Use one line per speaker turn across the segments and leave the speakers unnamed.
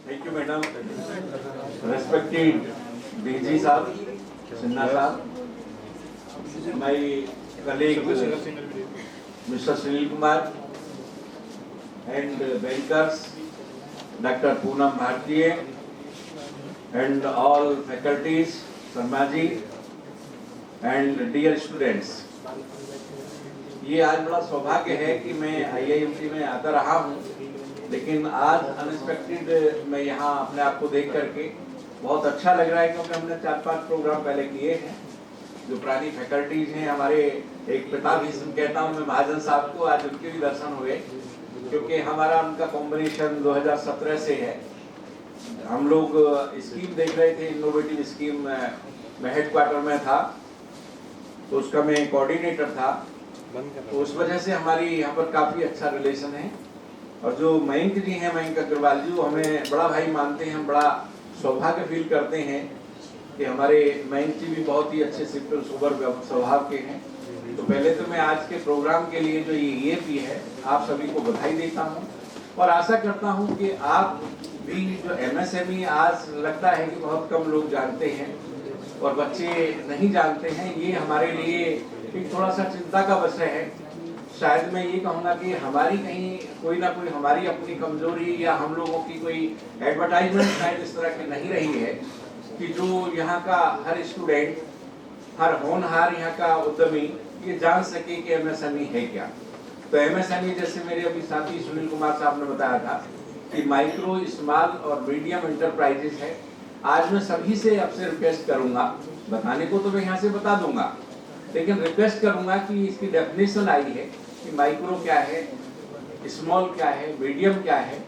Thank you, madam. Respected DG साहब, सिन्हा साहब, my colleague Mr. Sunil Kumar and bankers, Dr. Poonam Bhartiya and all faculties, Sarmaji and dear students. ये आज बड़ा सौभाग्य है कि मैं IIMT में आता रहा हूँ, लेकिन आज अनएक्सपेक्टेड मैं यहाँ अपने आप को देख करके बहुत अच्छा लग रहा है, क्योंकि हमने 4-5 प्रोग्राम पहले किए हैं। जो पुरानी फैकल्टीज हैं, हमारे एक पिता भी कहता हूँ मैं महाजन साहब को, आज उनके भी दर्शन हुए, क्योंकि हमारा उनका कॉम्बिनेशन 2017 से है। हम लोग स्कीम देख रहे थे, इनोवेटिव स्कीम, मैं हेडक्वार्टर में था तो उसका मैं कोऑर्डिनेटर था, तो उस वजह से हमारी यहाँ पर काफ़ी अच्छा रिलेशन है। और जो मयंक जी हैं, मयंक अग्रवाल जी, वो हमें बड़ा भाई मानते हैं, हम बड़ा सौभाग्य फील करते हैं कि हमारे मयंक जी भी बहुत ही अच्छे सिंपल सोबर स्वभाव के हैं। तो पहले तो मैं आज के प्रोग्राम के लिए जो ये EAP है, आप सभी को बधाई देता हूँ और आशा करता हूँ कि आप भी जो MSME आज लगता है कि बहुत कम लोग जानते हैं और बच्चे नहीं जानते हैं, ये हमारे लिए एक थोड़ा सा चिंता का विषय है। शायद मैं ये कहूँगा कि हमारी कहीं कोई ना कोई हमारी अपनी कमजोरी या हम लोगों की कोई एडवर्टाइजमेंट शायद इस तरह की नहीं रही है कि जो यहाँ का हर स्टूडेंट, हर होनहार यहाँ का उद्यमी ये जान सके कि MSME है क्या। तो MSME जैसे मेरे अभी साथी सुनील कुमार साहब ने बताया था कि माइक्रो, स्मॉल और मीडियम इंटरप्राइजेस है। आज मैं सभी से आपसे रिक्वेस्ट करूंगा, बताने को तो मैं यहाँ से बता दूंगा, लेकिन रिक्वेस्ट करूंगा कि इसकी डेफिनेशन आई है कि माइक्रो क्या है, स्मॉल क्या है, मीडियम क्या है।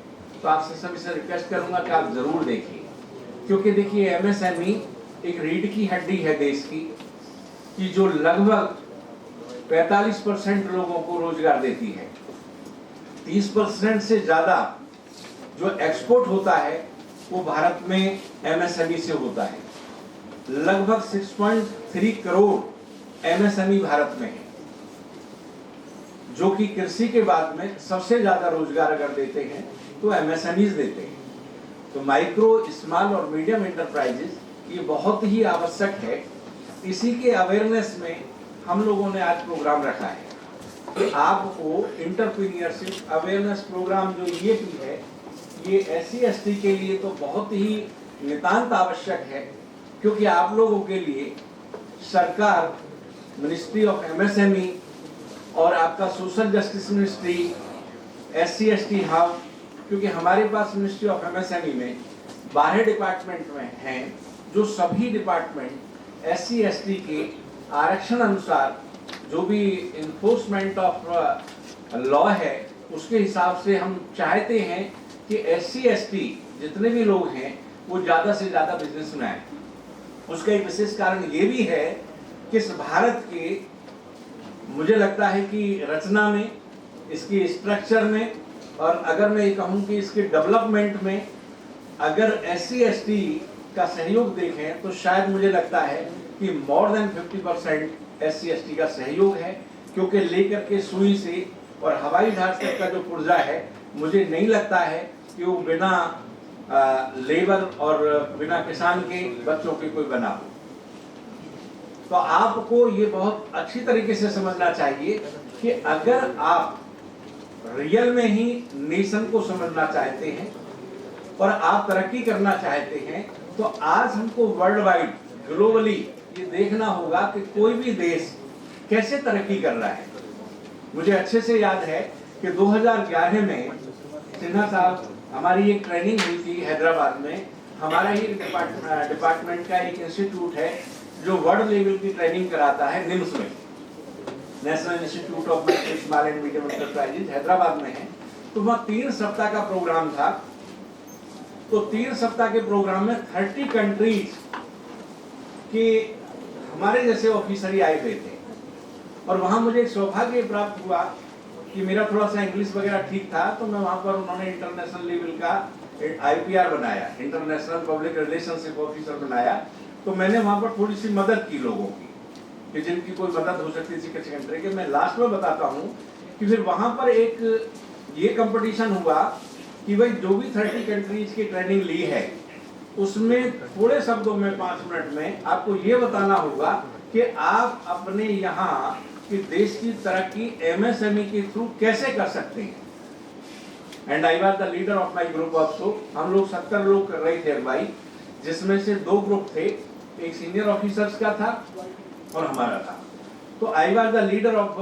तो आपसे सभी से रिक्वेस्ट करूंगा कि आप जरूर देखिए, क्योंकि देखिए MSME एक रीढ़ की हड्डी है देश की, कि जो लगभग 45% लोगों को रोजगार देती है। 30% से ज्यादा जो एक्सपोर्ट होता है वो भारत में MSME से होता है। लगभग 6.3 करोड़ MSME भारत में है, जो कि कृषि के बाद में सबसे ज्यादा रोजगार अगर देते हैं तो MSMEs देते हैं। तो माइक्रो, स्मॉल और मीडियम इंटरप्राइजेस ये बहुत ही आवश्यक है। इसी के अवेयरनेस में हम लोगों ने आज प्रोग्राम रखा है कि आपको एंटरप्रेन्योरशिप अवेयरनेस प्रोग्राम जो ये भी है, ये SC/ST के लिए तो बहुत ही नितांत आवश्यक है, क्योंकि आप लोगों के लिए सरकार, मिनिस्ट्री ऑफ MSME और आपका social justice ministry, SC/ST hub, क्योंकि हमारे पास मिनिस्ट्री ऑफ MSME में 12 डिपार्टमेंट में हैं, जो सभी डिपार्टमेंट SC/ST के आरक्षण अनुसार जो भी इन्फोर्समेंट ऑफ लॉ है उसके हिसाब से हम चाहते हैं कि SC/ST जितने भी लोग हैं वो ज़्यादा से ज़्यादा बिजनेस में आए। उसका एक विशेष कारण ये भी है कि इस भारत के, मुझे लगता है कि रचना में, इसकी स्ट्रक्चर में, और अगर मैं ये कहूँ कि इसके डेवलपमेंट में अगर SC/ST का सहयोग देखें तो शायद मुझे लगता है कि मोर देन 50% SC/ST का सहयोग है, क्योंकि लेकर के सुई से और हवाई जहाज तक का जो पुर्जा है, मुझे नहीं लगता है कि वो बिना लेबर और बिना किसान के बच्चों के कोई बना हो। तो आपको ये बहुत अच्छी तरीके से समझना चाहिए कि अगर आप रियल में ही नेशन को समझना चाहते हैं और आप तरक्की करना चाहते हैं, तो आज हमको वर्ल्ड वाइड, ग्लोबली ये देखना होगा कि कोई भी देश कैसे तरक्की कर रहा है। मुझे अच्छे से याद है कि 2011 में सिन्हा साहब, हमारी एक ट्रेनिंग हुई थी हैदराबाद में। हमारा ही डिपार्टमेंट का एक इंस्टीट्यूट है जो वर्ल्ड लेवल की ट्रेनिंग कराता है, निम्स में, national institute of small and medium enterprises, Hyderabad में है। तो वहाँ 3 सप्ताह का प्रोग्राम था। तो 3 सप्ताह के प्रोग्राम में 30 कंट्रीज के हमारे जैसे ऑफिसर ही आए हुए थे, और वहाँ मुझे एक सौभाग्य प्राप्त हुआ कि मेरा थोड़ा सा इंग्लिश वगैरह ठीक था, तो मैं वहाँ पर, उन्होंने इंटरनेशनल लेवल का IPR बनाया, इंटरनेशनल पब्लिक रिलेशनशिप ऑफिसर बनाया। तो मैंने वहाँ पर थोड़ी सी मदद की लोगों की, कि जिनकी कोई मदद हो सकती थी किसी कंट्री के। मैं लास्ट में बताता हूँ कि फिर वहाँ पर एक ये कंपटीशन हुआ कि भाई जो भी 30 कंट्रीज की ट्रेनिंग ली है उसमें थोड़े शब्दों में 5 मिनट में आपको ये बताना होगा कि आप अपने यहाँ कि देश की तरक्की MSME के थ्रू कैसे कर सकते हैं। And I was the leader of my group also. हम लोग 70 लोग कर रहे थे अगुवाई, जिसमें से 2 ग्रुप थे, एक सीनियर ऑफिसर्स का था और हमारा था। तो I was the leader of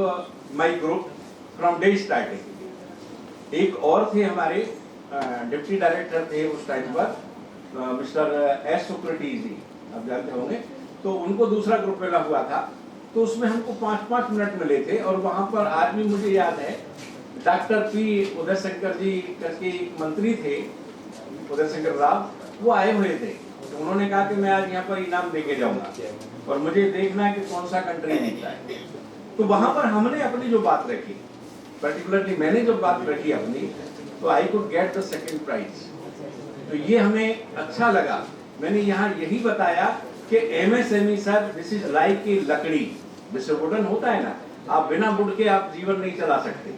my group from day starting. एक और थे हमारे डिप्टी डायरेक्टर थे उस टाइम पर, मिस्टर एस सोक्रेटिस जी, आप जानते होंगे। तो उनको दूसरा ग्रुप मिला हुआ था, तो उसमें हमको 5-5 मिनट मिले थे। और वहां पर आज भी मुझे याद है, डॉक्टर पी उदय शंकर जी करके एक मंत्री थे, उदय शंकर राव, वो आए हुए थे। तो उन्होंने कहा कि मैं आज यहाँ पर इनाम देके जाऊंगा और मुझे देखना है कि कौन सा कंट्री जीतता है। तो वहां पर हमने अपनी जो बात रखी, पर्टिकुलरली मैंने जो बात रखी अपनी, तो I could get the second prize. तो ये हमें अच्छा लगा। मैंने यहाँ यही बताया कि MSME sir this is like a लकड़ी, जैसे वुडन होता है ना, आप बिना वुड के आप जीवन नहीं चला सकते,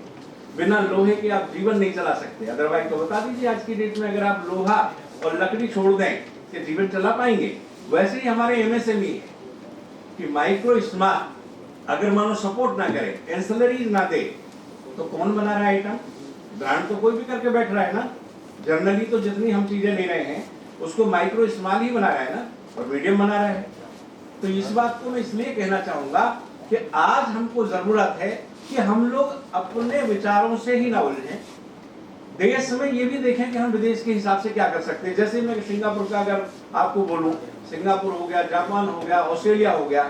बिना लोहे के आप जीवन नहीं चला सकते। अदरवाइज तो बता दीजिए आज की डेट में अगर आप लोहा और लकड़ी छोड़ दें कि जीवन चला पाएंगे। वैसे ही हमारे MSME है कि माइक्रो स्मॉल अगर मानो सपोर्ट ना करे, एंसिलरीज ना दे, तो कौन बना रहा है आइटम? ब्रांड तो कोई भी करके बैठ रहा है ना। जनरली तो जितनी हम चीजें ले रहे हैं उसको माइक्रो स्मॉल ही बना रहा है ना, और मीडियम बना रहा है। तो इस बात को मैं इसलिए कहना चाहूंगा कि आज हमको जरूरत है कि हम लोग अपने विचारों से ही ना उलझें, देश में ये भी देखें कि हम विदेश के हिसाब से क्या कर सकते हैं। जैसे मैं सिंगापुर का अगर आपको बोलूं, सिंगापुर हो गया, जापान हो गया, ऑस्ट्रेलिया हो गया,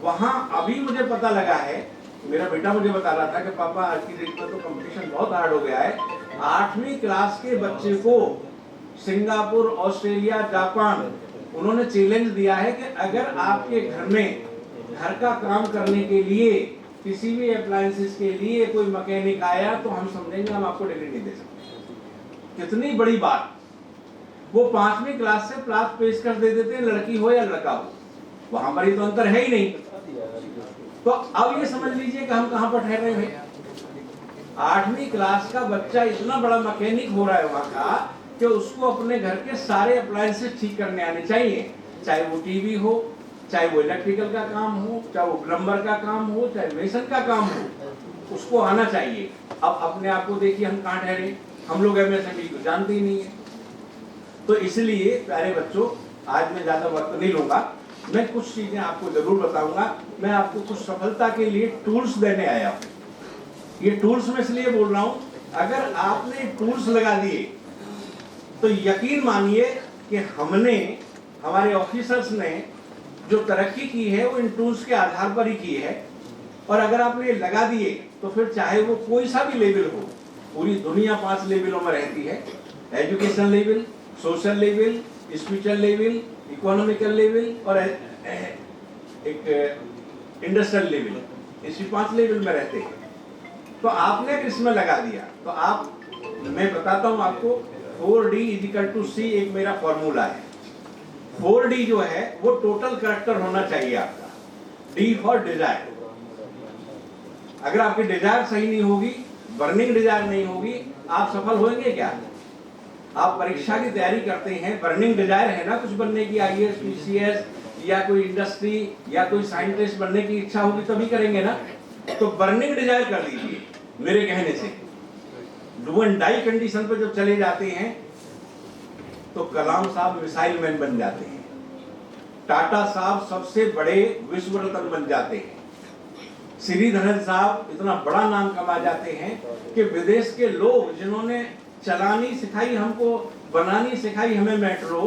वहां अभी मुझे पता लगा है, मेरा बेटा मुझे बता रहा था कि पापा आज की डेट में तो कंपटीशन बहुत हार्ड हो गया है। 8वीं क्लास के बच्चे को सिंगापुर, ऑस्ट्रेलिया, जापान, उन्होंने चैलेंज दिया है कि अगर आपके घर में घर का काम करने के लिए किसी भी अप्लायंसेस के लिए कोई मैकेनिक आया तो हम समझेंगे हम आपको डिग्री नहीं दे सकते। कितनी बड़ी बात। वो 5वीं क्लास से प्राप्त पेश कर दे देते हैं, लड़की हो या लड़का हो, वहां पर ही तो अंतर है ही नहीं। तो अब ये समझ लीजिए कि हम कहां पर ठहरे हुए। 8वीं क्लास का बच्चा इतना बड़ा मैकेनिक हो रहा है वहां का कि उसको अपने घर के सारे अप्लायंसेस ठीक करने आने चाहिए, चाहे वो टीवी हो, चाहे वो इलेक्ट्रिकल का काम हो, चाहे वो प्लम्बर का काम हो, चाहे मेसन का काम हो, उसको आना चाहिए। अब अपने आप को देखिए हम कहां ठहरे, हम लोग MSME को जानते ही नहीं है। तो इसलिए प्यारे बच्चों, आज मैं ज्यादा वक्त नहीं लूंगा, मैं कुछ चीजें आपको जरूर बताऊंगा। मैं आपको कुछ सफलता के लिए टूल्स देने आया हूं। ये टूल्स में इसलिए बोल रहा हूं, अगर आपने टूल्स लगा दिए तो यकीन मानिए कि हमने, हमारे ऑफिसर्स ने जो तरक्की की है वो इन टूल्स के आधार पर ही की है। और अगर आपने लगा दिए तो फिर चाहे वो कोई सा भी लेवल हो, पूरी दुनिया 5 लेवलों में रहती है, education level, social level, spiritual level, economical level और एक इंडस्ट्रियल लेवल, इसी 5 लेवल में रहते हैं। तो आपने इसमें लगा दिया तो आप, मैं बताता हूं आपको, 4D = C एक मेरा फॉर्मूला है। 4D जो है वो टोटल कैरेक्टर होना चाहिए आपका। D for Dzire. अगर आपकी डिजायर सही नहीं होगी, बर्निंग डिजायर नहीं होगी, आप सफल होंगे क्या? आप परीक्षा की तैयारी करते हैं, बर्निंग डिजायर है ना कुछ बनने की, IAS, PCS या कोई इंडस्ट्री या कोई साइंटिस्ट बनने की इच्छा होगी तभी करेंगे ना। तो बर्निंग डिजायर कर लीजिए मेरे कहने से। डू एंड डाई कंडीशन पे जब चले जाते हैं तो कलाम साहब मिसाइल मैन बन जाते हैं, टाटा साहब सबसे बड़े विश्व रत्न बन जाते हैं, श्रीधरन साहब इतना बड़ा नाम कमा जाते हैं कि विदेश के लोग जिन्होंने चलानी सिखाई हमको, बनानी सिखाई हमें मेट्रो,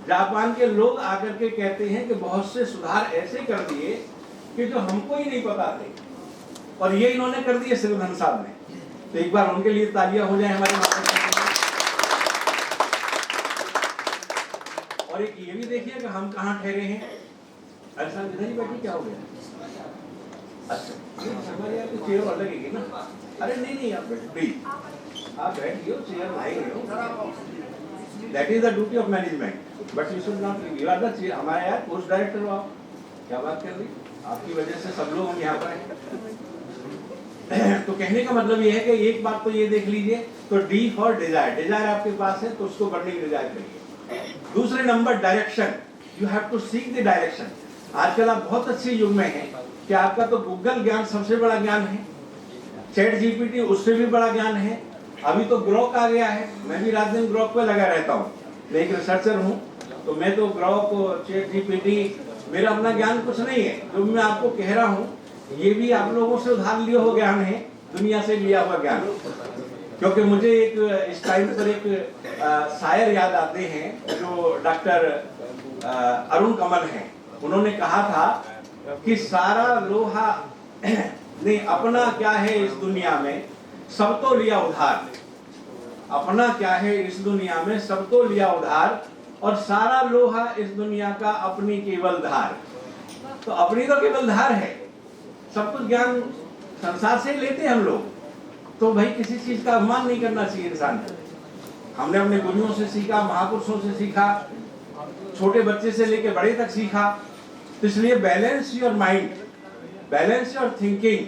जापान के लोग आकर के कहते हैं कि बहुत से सुधार ऐसे कर दिए कि जो हमको ही नहीं पता थे, और ये इन्होंने कर दिए श्रीधरन साहब ने। तो एक बार उनके लिए तालियां हो जाए हमारे माता। और एक ये भी देखिए कि हम कहां ठहरे हैं। अरे साहब इधर ही बैठिए, क्या हो गया? अच्छा हमारे यहाँ तो चेयर और लगेगी ना। अरे नहीं आप बैठो प्लीज, आप बैठिए, चेयर लाएंगे हो। That is the duty of management, but you should not, you are the chair. हमारे यहाँ पोस्ट डायरेक्टर हो आप, क्या बात कर रही, आपकी वजह से सब लोग हम यहाँ पर हैं। तो कहने का मतलब ये है कि एक बात तो ये देख लीजिए, तो डी फॉर डिजायर, डिजायर आपके पास है तो उसको बर्निंग डिजायर करिए। दूसरे number direction, you have to seek the direction. आजकल आप बहुत अच्छे युग में हैं कि आपका तो गूगल ज्ञान सबसे बड़ा ज्ञान है, चैट जीपीटी उससे भी बड़ा ज्ञान है, अभी तो ग्रोक आ गया है। मैं भी रात दिन ग्रोक पे लगा रहता हूँ, मैं एक रिसर्चर हूँ, तो मैं तो ग्रोक, चैट जीपीटी, मेरा अपना ज्ञान कुछ नहीं है। जो मैं आपको कह रहा हूँ ये भी आप लोगों से उधार लिया हुआ ज्ञान है, दुनिया से लिया हुआ ज्ञान। क्योंकि मुझे एक इस टाइम पर एक शायर याद आते हैं जो डॉक्टर अरुण कमल हैं। उन्होंने कहा था कि सारा लोहा ने अपना क्या है इस दुनिया में, सब तो लिया उधार। अपना क्या है इस दुनिया में, सब तो लिया उधार, और सारा लोहा इस दुनिया का अपनी केवल धार। तो अपनी तो केवल धार है, सब कुछ ज्ञान संसार से लेते हैं हम लोग। तो भाई किसी चीज का अभिमान नहीं करना चाहिए इंसान को। हमने अपने गुरुओं से सीखा, महापुरुषों से सीखा, छोटे बच्चे से लेके बड़े तक सीखा। तो इसलिए balance your mind, balance your thinking.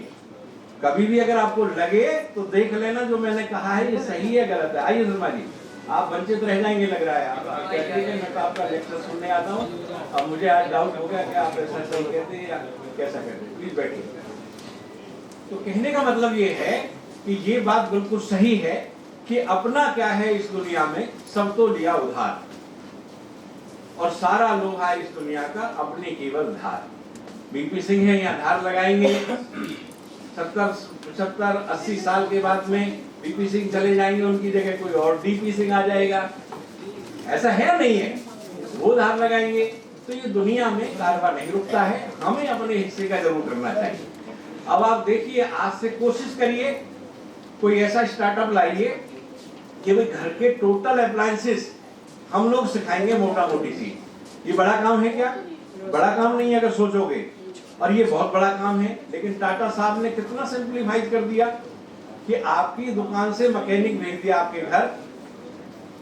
कभी भी अगर आपको लगे तो देख लेना जो मैंने कहा है ये सही है गलत है। आइए शर्मा जी, आप वंचित रह जाएंगे लग रहा है। आप कहते हैं मैं तो आपका लेक्चर सुनने आता हूँ, अब मुझे आज डाउट हो गया कि आप ऐसा सही कहते हैं या कैसा कहते हैं। प्लीज बैठिए। तो कहने का मतलब ये है कि ये बात बिल्कुल सही है कि अपना क्या है इस दुनिया में, सब तो लिया उधार, और सारा लोहा इस दुनिया का अपनी केवल धार। बीपी सिंह है, यहाँ धार लगाएंगे, 70-80 साल के बाद में बीपी सिंह चले जाएंगे, उनकी जगह कोई और डीपी सिंह आ जाएगा। ऐसा है नहीं है, वो धार लगाएंगे। तो ये दुनिया में कारवां नहीं रुकता है, हमें अपने हिस्से का जरूर करना चाहिए। अब आप देखिए, आज से कोशिश करिए कोई ऐसा स्टार्टअप लाइए कि भाई घर के टोटल अप्लायंसेस हम लोग सिखाएंगे मोटा मोटी चीज। ये बड़ा काम है क्या? बड़ा काम नहीं है अगर सोचोगे, और ये बहुत बड़ा काम है। लेकिन टाटा साहब ने कितना सिंप्लीफाइज कर दिया कि आपकी दुकान से मैकेनिक भेज दिया आपके घर,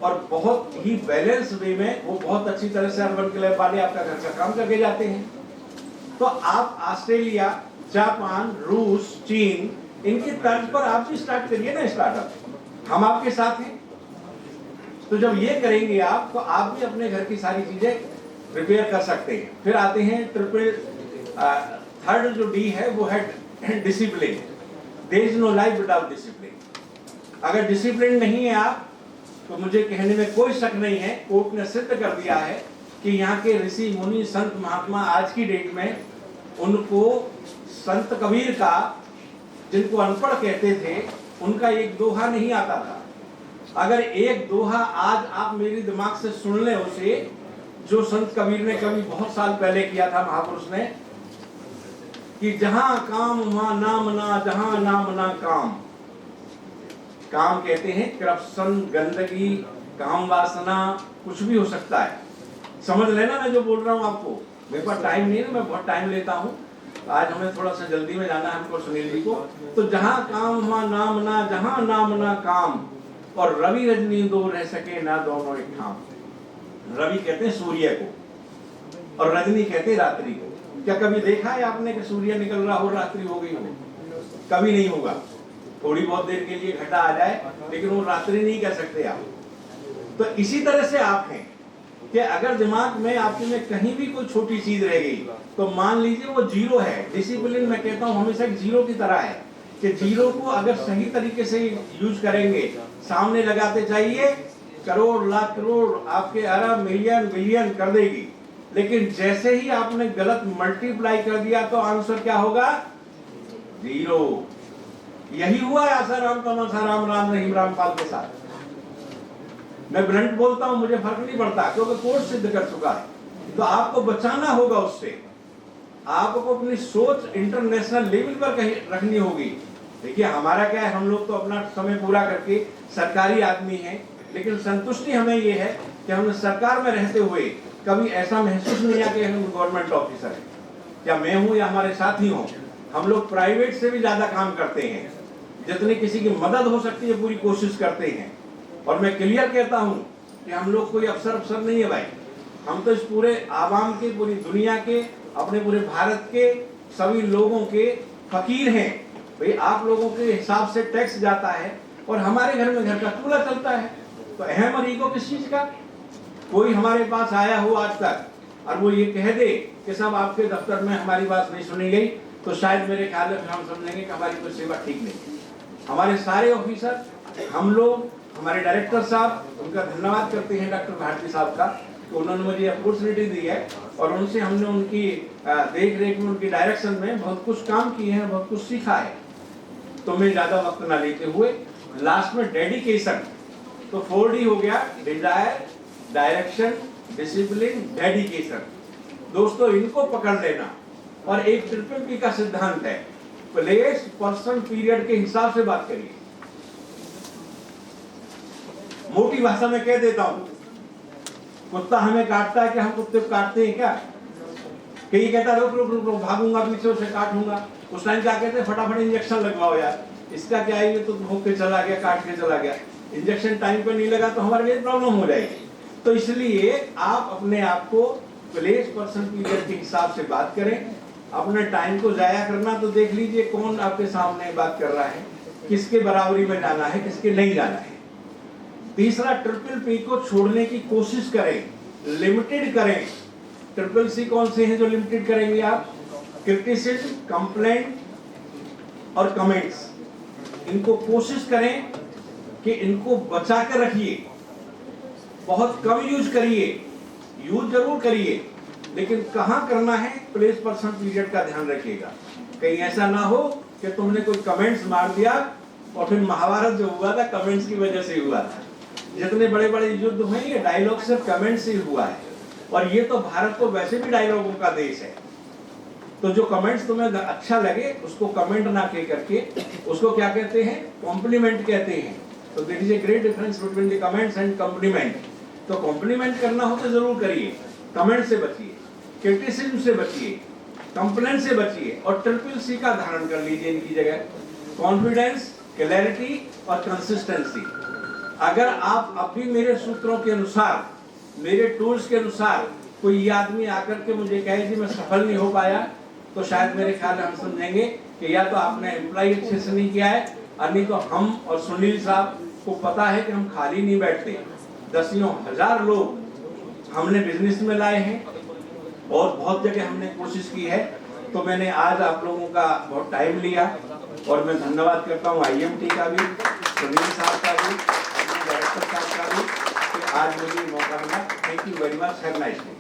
और बहुत ही बैलेंस वे में वो बहुत अच्छी तरह से अर्बन क्लब वाले आपका घर का काम करके जाते हैं। तो आप ऑस्ट्रेलिया, जापान, रूस, चीन, इनकी तर्ज पर आप भी स्टार्ट करिए ना स्टार्टअप। हम आपके साथ हैं। तो जब ये करेंगे आप, तो आप भी अपने घर की सारी चीजें प्रिपेयर कर सकते हैं। फिर आते हैं थर्ड जो डी है वो है discipline. There is no life without discipline. अगर डिसिप्लिन नहीं है आप, तो मुझे कहने में कोई शक नहीं है, कोर्ट ने सिद्ध कर दिया है कि यहाँ के ऋषि मुनि संत महात्मा आज की डेट में, उनको संत कबीर का, जिनको अनपढ़ कहते थे, उनका एक दोहा नहीं आता था। अगर एक दोहा आज आप मेरे दिमाग से सुन ले उसे, जो संत कबीर ने कभी बहुत साल पहले किया था, महापुरुष ने, कि जहां काम वहां नाम ना, जहां नाम ना काम। काम कहते हैं करप्शन, गंदगी, काम वासना, कुछ भी हो सकता है। समझ लेना मैं जो बोल रहा हूँ आपको। मेरे पास टाइम नहीं है, मैं बहुत टाइम लेता हूँ, आज हमें थोड़ा सा जल्दी में जाना है हमको, सुनील जी को। तो जहां काम वहां नाम ना, जहां नाम ना काम, और रवि रजनी दो रह सके ना, दोनों एक ठाम। रवि कहते हैं सूर्य को, और रजनी कहते हैं रात्रि को। क्या कभी देखा है आपने कि सूर्य निकल रहा हो, रात्रि हो गई हो? कभी नहीं होगा। थोड़ी बहुत देर के लिए घटा आ जाए, लेकिन वो रात्रि नहीं कह सकते आप। तो इसी तरह से आप हैं कि अगर दिमाग में आपके में कहीं भी कोई छोटी चीज रह गई, तो मान लीजिए वो जीरो है। डिसिप्लिन मैं कहता हूँ हमेशा एक जीरो की तरह है, कि जीरो को अगर सही तरीके से यूज करेंगे, सामने लगाते जाइए, करोड़ लाख करोड़ आपके अरब मिलियन बिलियन कर देगी। लेकिन जैसे ही आपने गलत मल्टीप्लाई कर दिया, तो आंसर क्या होगा? जीरो। यही हुआ है आसाराम तमासाराम राम रहीम रामपाल के साथ। मैं ब्लंट बोलता हूं, मुझे फर्क नहीं पड़ता, क्योंकि कोर्ट सिद्ध कर चुका है। तो आपको बचाना होगा उससे। आपको अपनी सोच इंटरनेशनल लेवल पर कहीं रखनी होगी। देखिए हमारा क्या है, हम लोग तो अपना समय पूरा करके सरकारी आदमी हैं, लेकिन संतुष्टि हमें ये है कि हमने सरकार में रहते हुए कभी ऐसा महसूस नहीं किया कि हम गवर्नमेंट ऑफिसर हैं, क्या मैं हूं या हमारे साथी हों। हम लोग प्राइवेट से भी ज्यादा काम करते हैं, जितनी किसी की मदद हो सकती है पूरी कोशिश करते हैं। और मैं क्लियर कहता हूं कि हम लोग कोई अफसर नहीं है भाई। हम तो इस पूरे आवाम के, पूरी दुनिया के, अपने पूरे भारत के सभी लोगों के फकीर हैं। भाई आप लोगों के हिसाब से टैक्स जाता है और हमारे घर में घर का चूल्हा चलता है, तो अहम और ईगो किस चीज का? कोई हमारे पास आया हो आज तक और वो ये कह दे कि साहब आपके दफ्तर में हमारी बात नहीं सुनी गई, तो शायद मेरे ख्याल में हम समझेंगे कि हमारी कोई सेवा ठीक नहीं। हमारे सारे ऑफिसर, हम लोग, हमारे डायरेक्टर साहब, उनका धन्यवाद करते हैं डॉक्टर भारती साहब का कि उन्होंने मुझे अपॉर्चुनिटी दी है और उनसे हमने उनकी देख रेख में, उनकी डायरेक्शन में बहुत कुछ काम किए हैं, बहुत कुछ सीखा है। तो मैं ज्यादा वक्त ना लेते हुए लास्ट में डेडिकेशन, तो 4D हो गया, डिजायर, डायरेक्शन, डिसिप्लिन, डेडिकेशन। दोस्तों इनको पकड़ लेना और एक ट्रिपल P का सिद्धांत है, प्लेस, पर्सन, पीरियड के हिसाब से बात करिए। मोटी भाषा में कह देता हूं, कुत्ता हमें काटता है कि हम कुत्ते को काटते हैं क्या? कहीं कहता रुक रुक रुक रुक, भागूंगा पीछे उसे काटूंगा, उस टाइम क्या कहते हैं, फटाफट इंजेक्शन लगवाओ यार, इसका क्या है, ये तो भूख के चला गया, काट के चला गया। इंजेक्शन टाइम पे नहीं लगा तो हमारे लिए प्रॉब्लम हो जाएगी। तो इसलिए आप अपने आप को प्लेस, पर्सन, पीरियड के हिसाब से बात करें। अपने टाइम को जाया करना तो देख लीजिए कौन आपके सामने बात कर रहा है, किसके बराबरी में जाना है, किसके नहीं जाना है। तीसरा, ट्रिपल P को छोड़ने की कोशिश करें, लिमिटेड करें। ट्रिपल C कौन से हैं जो लिमिटेड करेंगे आप? क्रिटिसिज्म, कंप्लेंट और कमेंट्स। इनको कोशिश करें कि इनको बचा कर रखिए, बहुत कम यूज करिए, यूज जरूर करिए, लेकिन कहां करना है, प्लेस, पर्सन, पीरियड का ध्यान रखिएगा। कहीं ऐसा ना हो कि तुमने कोई कमेंट्स मार दिया और फिर महाभारत जो हुआ था कमेंट्स की वजह से हुआ था। जितने बड़े बड़े युद्ध हुए ये डायलॉग सिर्फ कमेंट्स से हुआ है, और ये तो भारत तो वैसे भी डायलॉगों का देश है। तो जो कमेंट्स तुम्हें अच्छा लगे उसको कमेंट ना कह करके उसको क्या कहते हैं, कॉम्प्लीमेंट कहते हैं। तो there is a great difference between the comments and compliment. तो कॉम्प्लीमेंट करना हो तो जरूर करिए, कमेंट से बचिए, क्रिटिसिज्म से बचिए, कंप्लेंट से बचिए, और ट्रिपल C का धारण कर लीजिए इनकी जगह, कॉन्फिडेंस, क्लैरिटी और कंसिस्टेंसी। अगर आप अभी मेरे सूत्रों के अनुसार, मेरे टूल्स के अनुसार कोई ये आदमी आकर के मुझे कहे कि मैं सफल नहीं हो पाया, तो शायद मेरे ख्याल में हम समझेंगे कि या तो आपने एम्प्लॉय अच्छे से नहीं किया है, और नहीं तो हम और सुनील साहब को पता है कि हम खाली नहीं बैठते। दसियों हजार लोग हमने बिजनेस में लाए हैं और बहुत जगह हमने कोशिश की है। तो मैंने आज आप लोगों का बहुत टाइम लिया और मैं धन्यवाद करता हूँ IMT का भी, सुनील साहब का भी, डायरेक्टर साहब का भी, कि आज मुझे मौका मिला। Thank you very much, have nice day.